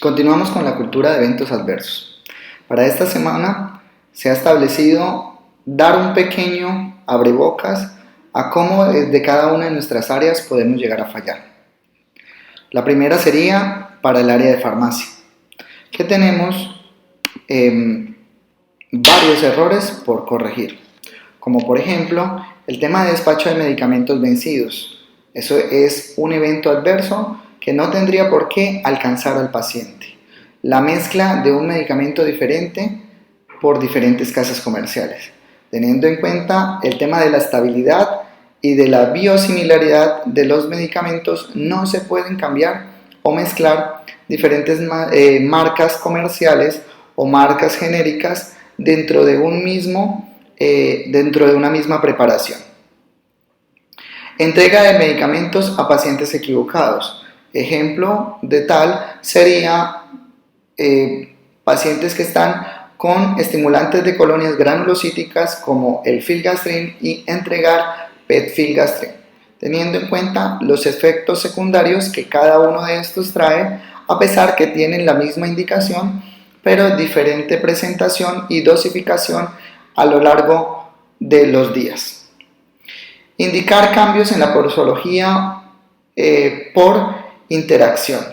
Continuamos con la cultura de eventos adversos. Para esta semana se ha establecido dar un pequeño abrebocas a cómo desde cada una de nuestras áreas podemos llegar a fallar. La primera sería para el área de farmacia, que tenemos varios errores por corregir, como por ejemplo el tema de despacho de medicamentos vencidos. Eso es un evento adverso que no tendría por qué alcanzar al paciente. La mezcla de un medicamento diferente por diferentes casas comerciales, teniendo en cuenta el tema de la estabilidad y de la biosimilaridad de los medicamentos. No se pueden cambiar o mezclar diferentes marcas comerciales o marcas genéricas dentro de una misma preparación. Entrega de medicamentos a pacientes equivocados. Ejemplo de tal sería pacientes que están con estimulantes de colonias granulocíticas como el filgastrin y entregar petfilgastrin, teniendo en cuenta los efectos secundarios que cada uno de estos trae, a pesar que tienen la misma indicación, pero diferente presentación y dosificación a lo largo de los días. Indicar cambios en la posología por interacción,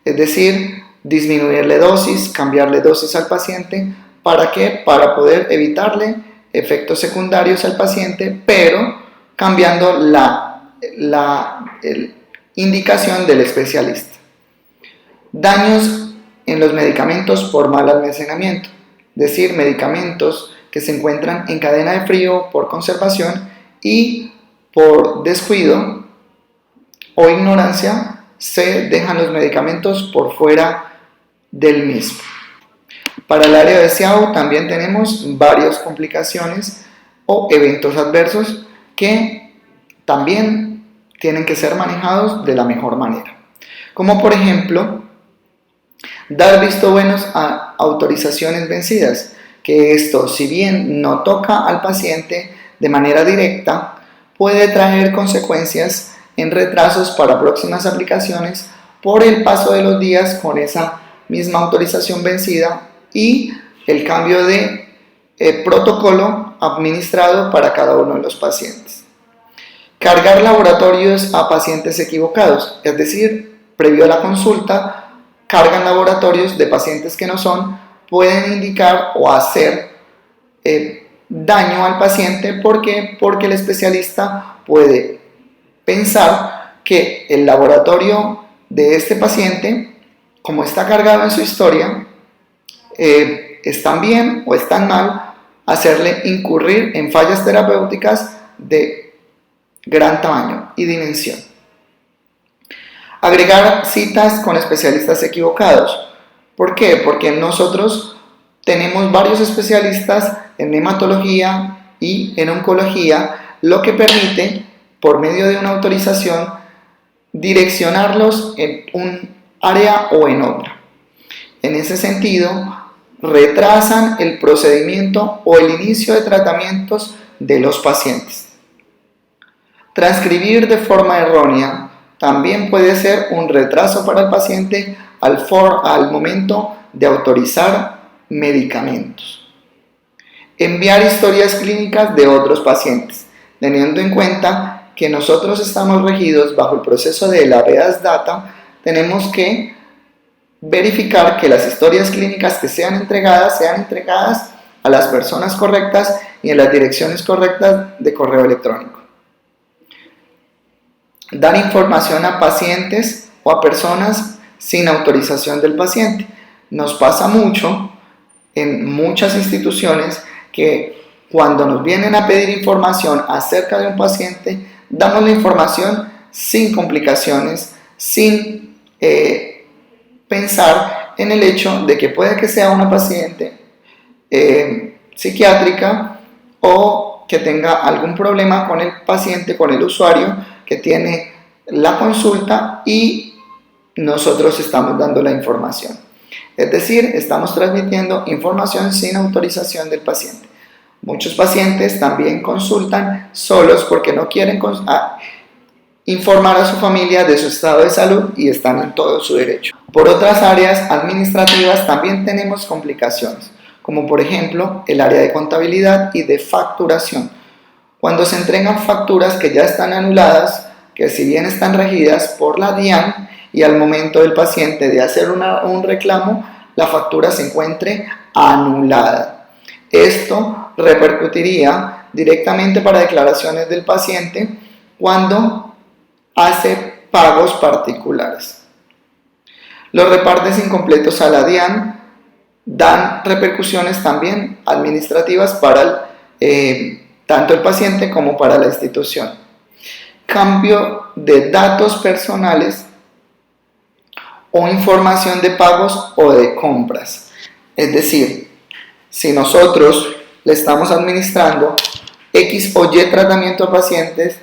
es decir, disminuirle dosis, cambiarle dosis al paciente. ¿Para qué? Para poder evitarle efectos secundarios al paciente, pero cambiando la indicación del especialista. Daños en los medicamentos por mal almacenamiento, es decir, medicamentos que se encuentran en cadena de frío por conservación y por descuido o ignorancia se dejan los medicamentos por fuera del mismo. Para el área de SEAU también tenemos varias complicaciones o eventos adversos que también tienen que ser manejados de la mejor manera, como por ejemplo dar visto buenos a autorizaciones vencidas, que esto, si bien no toca al paciente de manera directa, puede traer consecuencias en retrasos para próximas aplicaciones por el paso de los días con esa misma autorización vencida y el cambio de protocolo administrado para cada uno de los pacientes. Cargar laboratorios a pacientes equivocados, es decir, previo a la consulta, cargan laboratorios de pacientes que no son, pueden indicar o hacer daño al paciente. ¿Por qué? Porque el especialista puede pensar que el laboratorio de este paciente, como está cargado en su historia, están bien o están mal, hacerle incurrir en fallas terapéuticas de gran tamaño y dimensión. Agregar citas con especialistas equivocados. ¿Por qué? Porque nosotros tenemos varios especialistas en hematología y en oncología, lo que permite, por medio de una autorización, direccionarlos en un área o en otra. En ese sentido, retrasan el procedimiento o el inicio de tratamientos de los pacientes. Transcribir de forma errónea también puede ser un retraso para el paciente al momento de autorizar medicamentos. Enviar historias clínicas de otros pacientes, teniendo en cuenta que nosotros estamos regidos bajo el proceso de la VEAS Data. Tenemos que verificar que las historias clínicas que sean entregadas a las personas correctas y en las direcciones correctas de correo electrónico. Dar información a pacientes o a personas sin autorización del paciente. Nos pasa mucho en muchas instituciones que cuando nos vienen a pedir información acerca de un paciente, damos la información sin complicaciones, sin pensar en el hecho de que puede que sea una paciente psiquiátrica o que tenga algún problema con el paciente, con el usuario que tiene la consulta y nosotros estamos dando la información. Es decir, estamos transmitiendo información sin autorización del paciente. Muchos pacientes también consultan solos porque no quieren informar a su familia de su estado de salud y están en todo su derecho. Por otras áreas administrativas también tenemos complicaciones, como por ejemplo el área de contabilidad y de facturación. Cuando se entregan facturas que ya están anuladas, que si bien están regidas por la DIAN y al momento del paciente de hacer un reclamo, la factura se encuentre anulada. Esto repercutiría directamente para declaraciones del paciente cuando hace pagos particulares. Los repartes incompletos a la DIAN dan repercusiones también administrativas para tanto el paciente como para la institución. Cambio de datos personales o información de pagos o de compras. Es decir, si nosotros le estamos administrando X o Y tratamiento a pacientes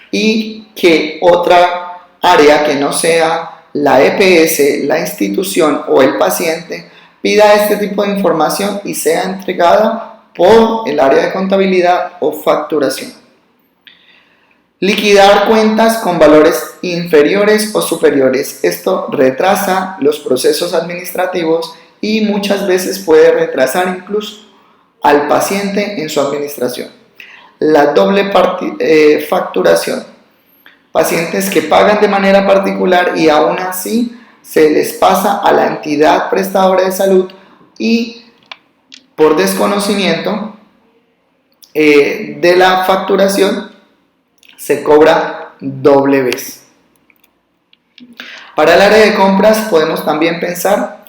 y que otra área que no sea la EPS, la institución o el paciente pida este tipo de información y sea entregada por el área de contabilidad o facturación. Liquidar cuentas con valores inferiores o superiores. Esto retrasa los procesos administrativos y muchas veces puede retrasar incluso al paciente en su administración. La doble facturación. Pacientes que pagan de manera particular y aún así se les pasa a la entidad prestadora de salud y por desconocimiento de la facturación se cobra doble vez. Para el área de compras podemos también pensar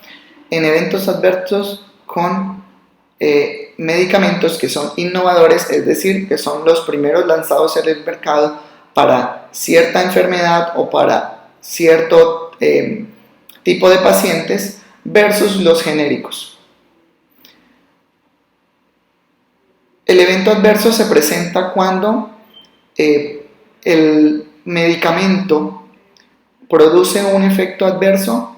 en eventos adversos con medicamentos que son innovadores, es decir, que son los primeros lanzados en el mercado para cierta enfermedad o para cierto tipo de pacientes versus los genéricos. El evento adverso se presenta cuando el medicamento produce un efecto adverso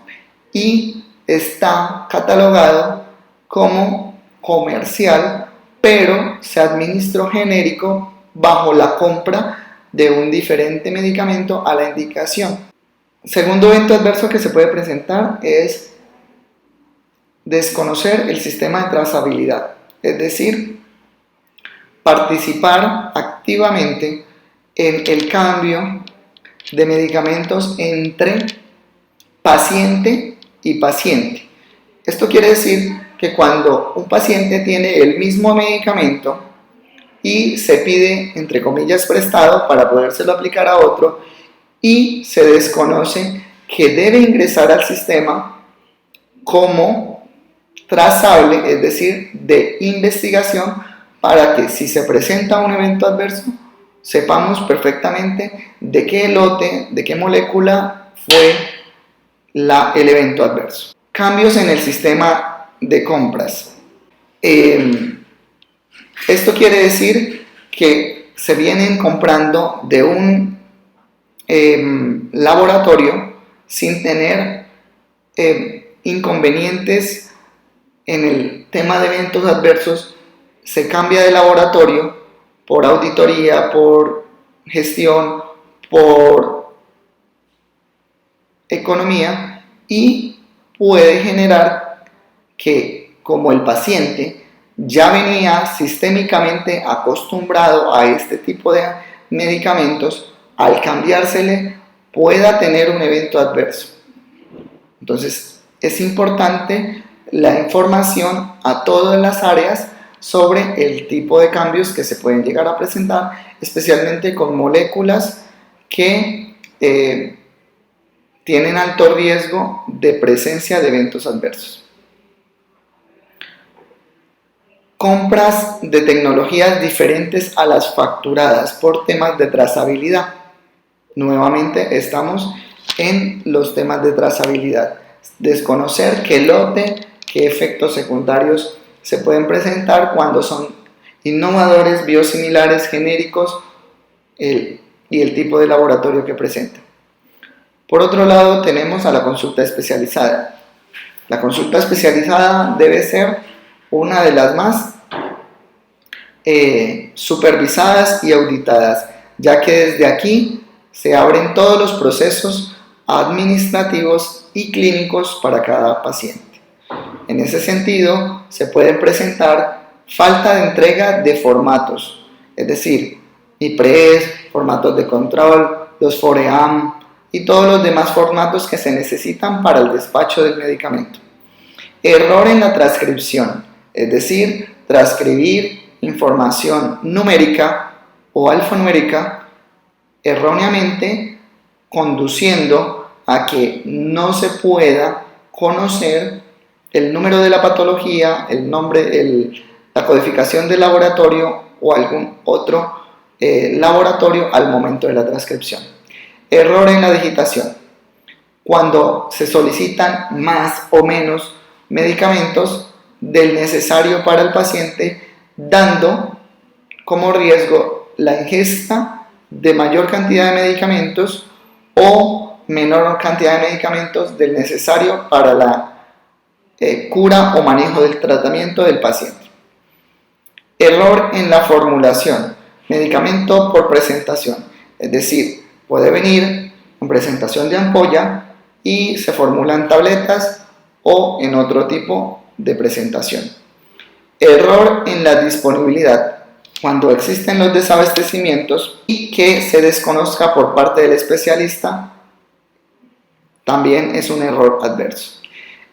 y está catalogado como comercial, pero se administró genérico bajo la compra de un diferente medicamento a la indicación. Segundo evento adverso que se puede presentar es desconocer el sistema de trazabilidad, es decir, participar activamente en el cambio de medicamentos entre paciente y paciente. Esto quiere decir que cuando un paciente tiene el mismo medicamento y se pide, entre comillas, prestado para podérselo aplicar a otro y se desconoce que debe ingresar al sistema como trazable, es decir, de investigación, para que si se presenta un evento adverso, sepamos perfectamente de qué lote, de qué molécula fue el evento adverso. Cambios en el sistema de compras. Esto quiere decir que se vienen comprando de un laboratorio sin tener inconvenientes en el tema de eventos adversos. Se cambia de laboratorio por auditoría, por gestión, por economía y puede generar que, como el paciente ya venía sistémicamente acostumbrado a este tipo de medicamentos, al cambiársele pueda tener un evento adverso. Entonces es importante la información a todas las áreas sobre el tipo de cambios que se pueden llegar a presentar, especialmente con moléculas que tienen alto riesgo de presencia de eventos adversos. Compras de tecnologías diferentes a las facturadas por temas de trazabilidad. Nuevamente estamos en los temas de trazabilidad. Desconocer qué lote, qué efectos secundarios se pueden presentar cuando son innovadores, biosimilares, genéricos y el tipo de laboratorio que presenta. Por otro lado, tenemos a la consulta especializada. La consulta especializada debe ser una de las más supervisadas y auditadas, ya que desde aquí Se abren todos los procesos administrativos y clínicos para cada paciente. En ese sentido, se pueden presentar falta de entrega de formatos, es decir, IPRES, formatos de control, los FOREAM y todos los demás formatos que se necesitan para el despacho del medicamento. Error en la transcripción, es decir, transcribir información numérica o alfanumérica erróneamente, conduciendo a que no se pueda conocer el número de la patología, el nombre, la codificación del laboratorio o algún otro laboratorio al momento de la transcripción. Error en la digitación. Cuando se solicitan más o menos medicamentos del necesario para el paciente, dando como riesgo la ingesta de mayor cantidad de medicamentos o menor cantidad de medicamentos del necesario para la cura o manejo del tratamiento del paciente. Error en la formulación. Medicamento por presentación, es decir, puede venir en presentación de ampolla y se formulan tabletas o en otro tipo de presentación. Error en la disponibilidad. Cuando existen los desabastecimientos y que se desconozca por parte del especialista, también es un error adverso.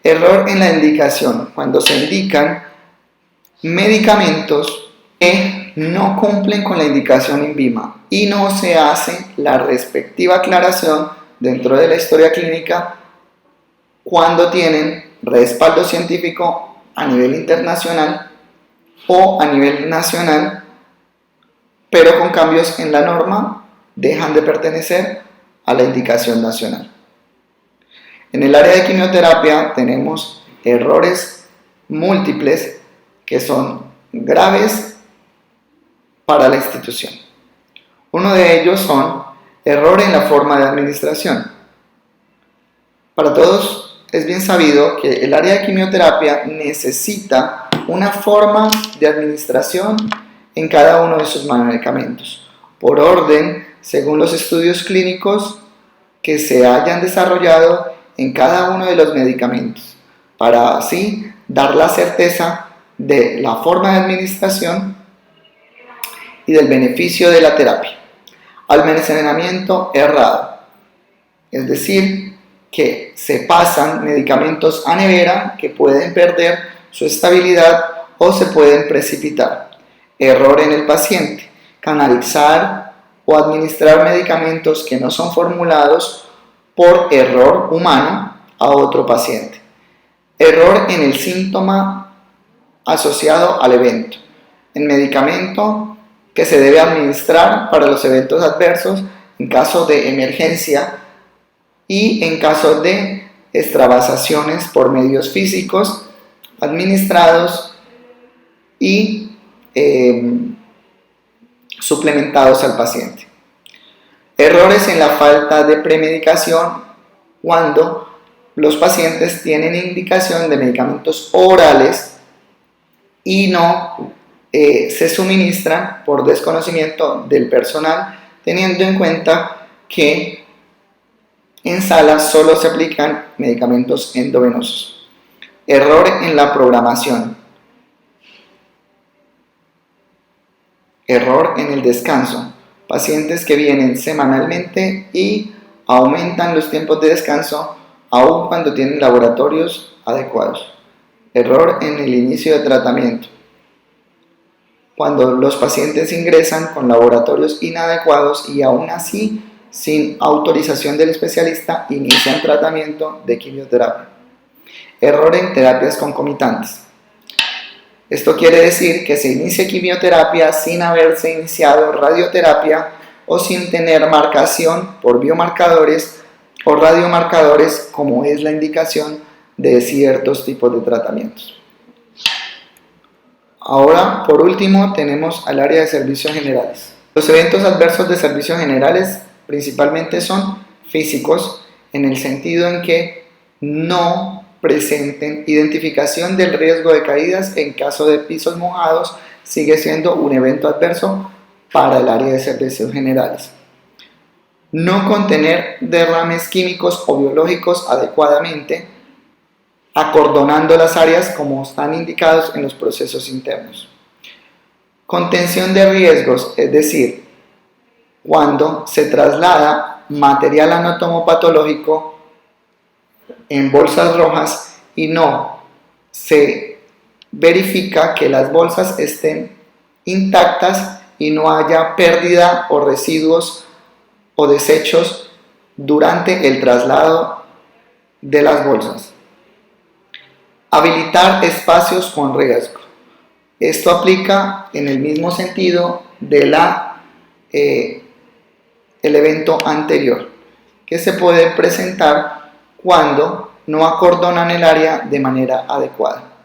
Error en la indicación. Cuando se indican medicamentos que no cumplen con la indicación INVIMA y no se hace la respectiva aclaración dentro de la historia clínica cuando tienen respaldo científico a nivel internacional o a nivel nacional, pero con cambios en la norma dejan de pertenecer a la indicación nacional. En el área de quimioterapia tenemos errores múltiples que son graves para la institución. Uno de ellos son error en la forma de administración. Para todos es bien sabido que el área de quimioterapia necesita una forma de administración en cada uno de sus medicamentos, por orden según los estudios clínicos que se hayan desarrollado en cada uno de los medicamentos, para así dar la certeza de la forma de administración y del beneficio de la terapia. Almacenamiento errado, es decir, que se pasan medicamentos a nevera que pueden perder su estabilidad o se pueden precipitar. Error en el paciente, canalizar o administrar medicamentos que no son formulados por error humano a otro paciente. Error en el síntoma asociado al evento. El medicamento que se debe administrar para los eventos adversos en caso de emergencia y en caso de extravasaciones por medios físicos administrados y suplementados al paciente. Errores en la falta de premedicación cuando los pacientes tienen indicación de medicamentos orales y no se suministran por desconocimiento del personal, teniendo en cuenta que en salas solo se aplican medicamentos endovenosos. Error en la programación. Error en el descanso. Pacientes que vienen semanalmente y aumentan los tiempos de descanso aun cuando tienen laboratorios adecuados. Error en el inicio de tratamiento. Cuando los pacientes ingresan con laboratorios inadecuados y aún así, sin autorización del especialista, inician tratamiento de quimioterapia. Error en terapias concomitantes. Esto quiere decir que se inicia quimioterapia sin haberse iniciado radioterapia o sin tener marcación por biomarcadores o radiomarcadores, como es la indicación de ciertos tipos de tratamientos. Ahora, por último, tenemos al área de servicios generales. Los eventos adversos de servicios generales principalmente son físicos, en el sentido en que no presenten identificación del riesgo de caídas en caso de pisos mojados, sigue siendo un evento adverso para el área de servicios generales. no contener derrames químicos o biológicos adecuadamente, acordonando las áreas como están indicados en los procesos internos. Contención de riesgos, es decir, cuando se traslada material anatomopatológico en bolsas rojas y no se verifica que las bolsas estén intactas y no haya pérdida o residuos o desechos durante el traslado de las bolsas. Habilitar espacios con riesgo. Esto aplica en el mismo sentido de el evento anterior, que se puede presentar cuando no acordonan el área de manera adecuada.